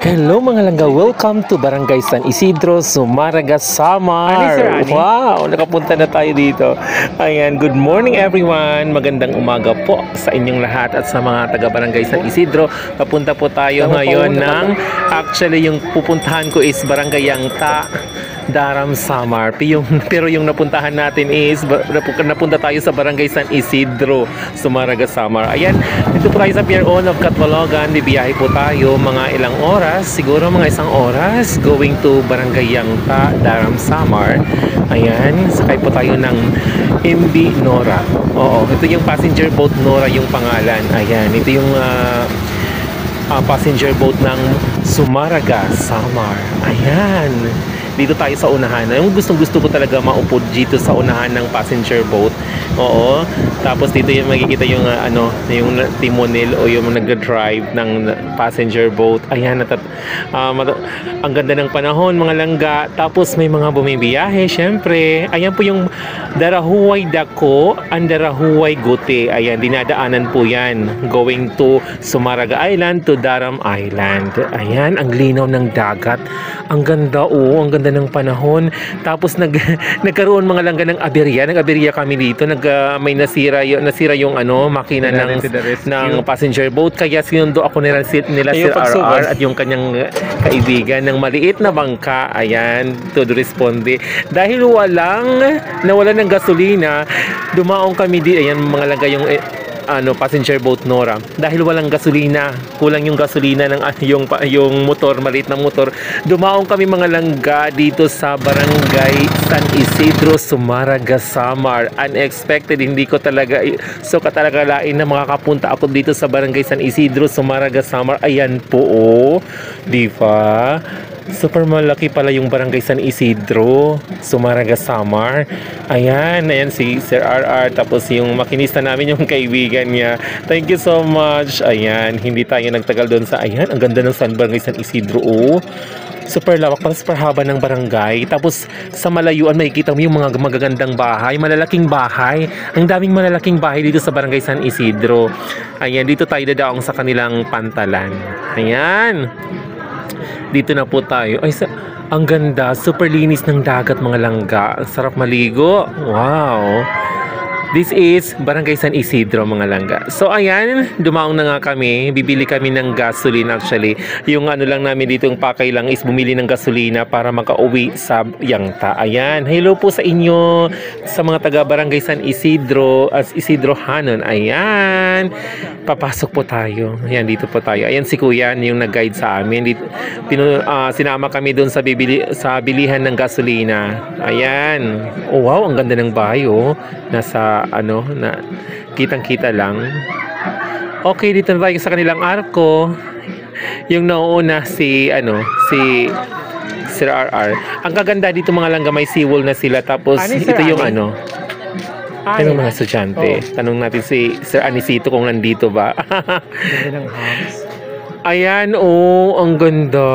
Hello mga langga, welcome to Barangay San Isidro, Sumaraga, Samar. Wow, nakapunta na tayo dito. Ayan, good morning everyone. Magandang umaga po sa inyong lahat at sa mga taga Barangay San Isidro. Papunta po tayo ngayon ng, actually yung pupuntahan ko is Barangay Yangta, Daram, Samar. Pero yung napuntahan natin is napunta tayo sa Barangay San Isidro, Sumaraga, Samar. Ayan, dito po tayo sa Pier 1 of Catbalogan. Bibiyahe po tayo mga ilang oras, siguro mga isang oras, going to Barangay Yangta, Daram, Samar. Ayan, sakay po tayo ng MB Nora. Oo, ito yung passenger boat Nora yung pangalan. Ayan, ito yung passenger boat ng Sumaraga, Samar. Ayan, dito tayo sa unahan. Yung gustong-gusto ko talaga maupo dito sa unahan ng passenger boat. Oo. Tapos dito yung makikita yung yung timonel o yung nagda-drive ng passenger boat. Ayan, ang ganda ng panahon, mga langga. Tapos may mga bumibiyahe, syempre. Ayan po yung Darahuay Dako and Darahuay Gote. Ayan, dinadaanan po yan. Going to Sumaraga Island to Daram Island. Ayan, ang linaw ng dagat. Ang ganda, ang ganda ng panahon. Tapos nagkaroon mga langga ng aberya. Nag-aberya kami dito. May nasira yung makina ng passenger boat. Kaya sinundo ako nila Sir RR at yung kanyang kaibigan ng maliit na bangka. Ayan, todo responde. Dahil nawalan ng gasolina, dumaong kami dito. Ayan, mga langga yung passenger boat Nora. Dahil walang gasolina, kulang yung gasolina ng yung motor, maliit na motor. Dumaong kami mga langga dito sa Barangay San Isidro, Sumaraga, Samar. Unexpected, hindi ko talaga katalagalain na makakapunta ako dito sa Barangay San Isidro, Sumaraga, Samar. Ayan po, di ba? Super malaki pala yung Barangay San Isidro, Sumaraga, Samar. Ayan si Sir RR. Tapos yung makinista namin, yung kaibigan niya. Thank you so much. Ayan, hindi tayo nagtagal doon sa, ayan, ang ganda ng Barangay San Isidro. Super lawak, parang super haba ng barangay. Tapos sa malayuan makikita mo yung mga magagandang bahay, malalaking bahay. Ang daming malalaking bahay dito sa Barangay San Isidro. Ayan, dito tayo dadaong sa kanilang pantalan. Ayan, dito na po tayo. Ay, ang ganda, super linis ng dagat, mga langga. Ang sarap maligo. Wow. This is Barangay San Isidro, mga langga. So ayan, dumaong na nga kami. Bibili kami ng gasoline actually. Yung lang namin dito, yung pakay lang is bumili ng gasolina para makauwi sa Yangta. Ayan, hello po sa inyo, sa mga taga Barangay San Isidro, as Isidro Hanon. Ayan, papasok po tayo. Ayan, dito po tayo. Ayan si Kuya, yung nag-guide sa amin. Sinama kami doon sa bilihan ng gasolina. Ayan. Oh, wow, ang ganda ng bahay, nasa na kitang-kita lang. Okay, dito na tayo sa kanilang arko. Yung nauuna si Sir RR. Ang kaganda dito, mga langga, may seawall na sila. Tapos ito yung tanong mga estudyante. Tanong natin si Sir Anisito kung nandito ba. Ayan, ang ganda.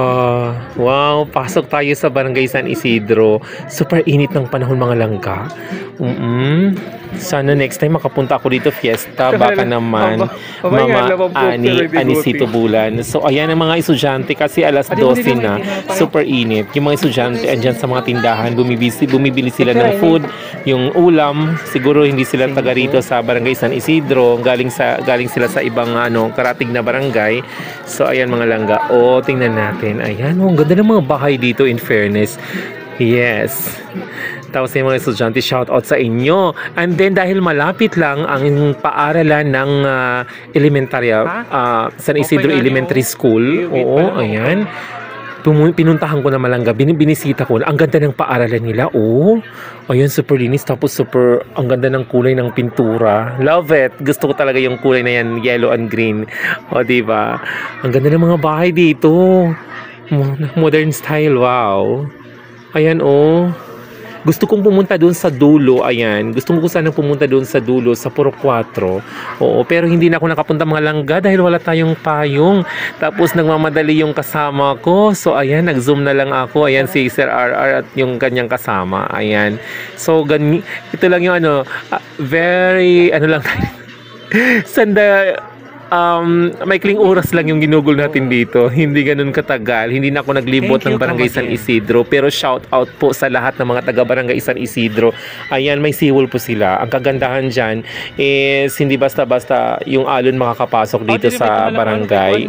Wow, pasok tayo sa Barangay San Isidro. Super init ng panahon, mga langga. Sana next time makapunta ako dito, fiesta. Baka naman, Mama Anisito Bulan. So, ayan ang mga estudyante kasi alas 12 na. Super init. Yung mga estudyante andyan sa mga tindahan. Bumibili sila ng food. Yung ulam, siguro hindi sila taga rito sa Barangay San Isidro. Galing sila sa ibang karatig na barangay. So, ayan mga langga. Tingnan natin. Ayan, ang ganda ng mga bahay dito, in fairness. Yes. Tapos yung mga estudyante, shout out sa inyo. And then dahil malapit lang ang paaralan ng elementarya, San Isidro Elementary School. Oo, ayan. Pinuntahan ko na malangga, binisita ko. Ang ganda ng paaralan nila. Ayan, super linis. Tapos super, ang ganda ng kulay ng pintura. Love it. Gusto ko talaga yung kulay na yan, yellow and green. Diba? Ang ganda ng mga bahay dito. Modern style, wow. Ayan, gusto kong pumunta doon sa dulo. Ayan, gusto ko sana pumunta doon sa dulo, sa Puro 4. Pero hindi na ako nakapunta, mga langga, dahil wala tayong payong. Tapos nagmamadali yung kasama ko. So ayan, nag-zoom na lang ako. Ayan si Sir RR at yung kanyang kasama. Ayan. So ito lang yung very lang tayo. maikling oras lang yung ginugol natin dito. Hindi ganun katagal. Hindi na ako naglibot ng Barangay San Isidro. Pero shout out po sa lahat ng mga taga Barangay San Isidro. Ayan, may seawall po sila. Ang kagandahan dyan is hindi basta-basta yung alon makakapasok dito sa barangay.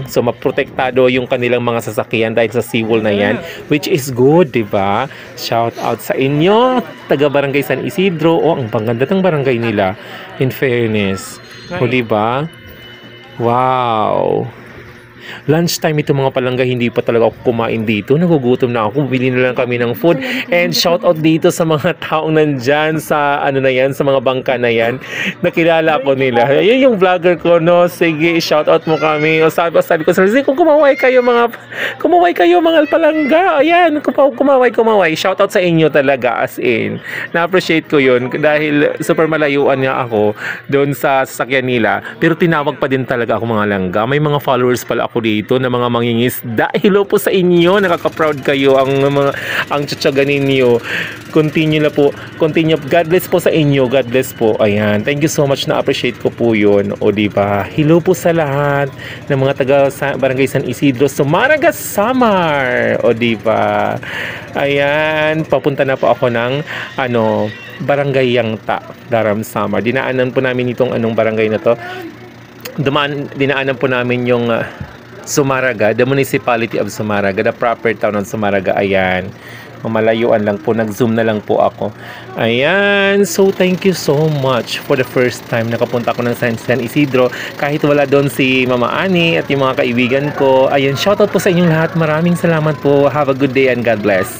So maprotektado yung kanilang mga sasakyan dahil sa seawall na yan, which is good, di ba? Shout out sa inyo, taga Barangay San Isidro. Oh, ang pangganda ng barangay nila. In fairness. O, di ba? Wow! Lunchtime ito mga palangga, hindi pa talaga ako kumain dito. Nagugutom na ako. Bumili na lang kami ng food. And shout out dito sa mga taong nandyan sa ano na yan, sa mga bangka na yan. Nakilala ko nila. Ayun yung vlogger ko, no? Sige, shout out mo kami. O sabi ko, kung kumaway kayo mga palangga. Ayan, kumaway. Shout out sa inyo talaga, as in. Na-appreciate ko yun dahil super malayuan nga ako doon sa sasakyan nila. Pero tinawag pa din talaga ako mga langga. May mga followers pala ako dito na mga mangingisda. Hello po sa inyo, nakaka-proud kayo ang tsatsaga ninyo. Continue. God bless po sa inyo. God bless po. Ayan, thank you so much, na appreciate ko po yun. O diba, hello po sa lahat ng mga taga Barangay San Isidro, Sumaraga, Samar. O diba, ayan, papunta na po ako ng Barangay Yangta, Daram, Samar. Dinaanan po namin itong barangay na to. Dinaanan po namin yung Sumaraga, the municipality of Sumaraga, the proper town of Sumaraga. Ayan, malayuan lang po, nag-zoom na lang po ako. Ayan, so thank you so much for the first time nakapunta ako ng San Isidro, kahit wala doon si Mama Ani at yung mga kaibigan ko. Ayan, shoutout po sa inyong lahat, maraming salamat po, have a good day and God bless.